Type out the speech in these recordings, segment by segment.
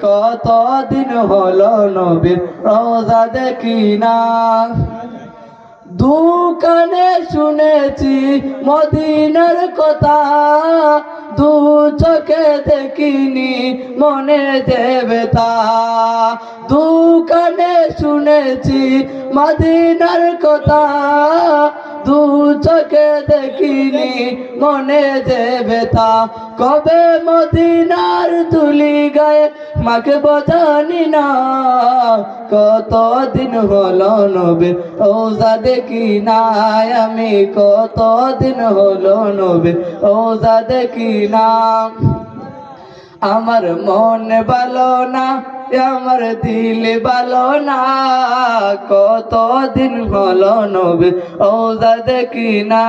কতদিন হলো নবীর রওজা দেখি না। দুকানে শুনেছি মদিনার কথা, দু চোখে দেখিনি মনে দেবে তা। দুকানে শুনেছি মদিনার কথা, দু চোখে দেখিনি মনে দেবে তা। কবে মদিনার তুলি গায়ে মাখবো জানি না। কতদিন হলো নবীর রওজা দেখি না আমি, কতদিন হলো নবীর রওজা দেখি না। আমার মন ভালো না, আমার দিল ভালো না, কতদিন হলো নবীর রওজা দেখি না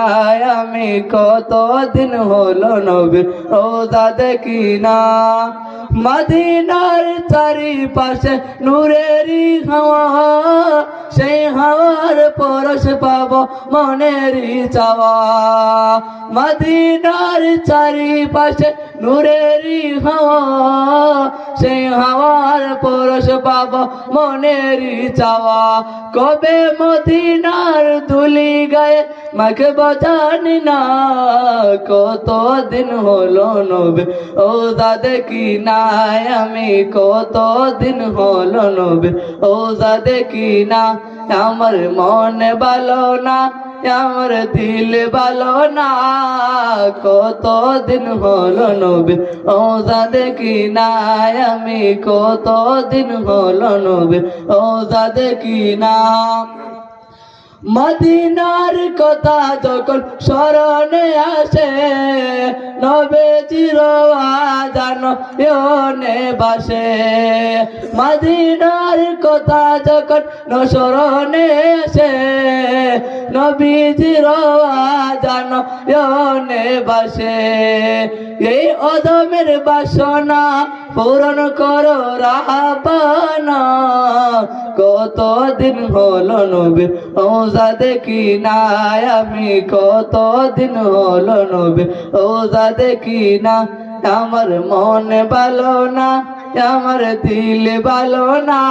আমি, কতদিন হলো নবীর রওজা দেখি না। মদিনার চারিপাশে নূরেরই হাওয়া, সেই হাওয়ার পরশ পাবো মনেরই চাওয়া। মদিনার চারিপাশে নূরেরই হাওয়া, সেই হাওয়ার পরশ পাবো মনেরই চাওয়া। কবে মদিনার ধুলি গায়ে মাখবো জানি না। কতদিন হলো নবীর রওজা দেখি না আমি, কতদিন হলো নবীর রওজা দেখি না। আমার মন ভালো না, আমার দিল ভালো না, কতদিন হলো নবীর রওজা দেখি না আমি, কতদিন হলো নবীর রওজা দেখি না। মদিনার কথা যখন স্মরণে আসে, নবীজির আযান ইয়নে বাসে। মদিনার কথা যখন স্মরণে আসে, নবীজির আযান ইয়নে বাসে। এই অদমের বাসনা পূরণ করো রাব্বানা। কতদিন হলো নবীর রওজা দেখি না আমি, কতদিন হলো নবীর রওজা দেখি না। আমার মন ভালো না, আমার দিল ভালো না,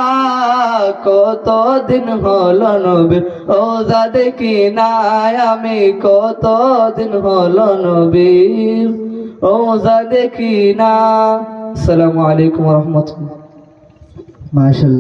কতদিন হলো নবীর রওজা দেখি না আমি, কতদিন হলো নবীর রওজা দেখি না। আসসালামু আলাইকুম ওয়া রাহমাতুল্লাহ। মাশাআল্লাহ।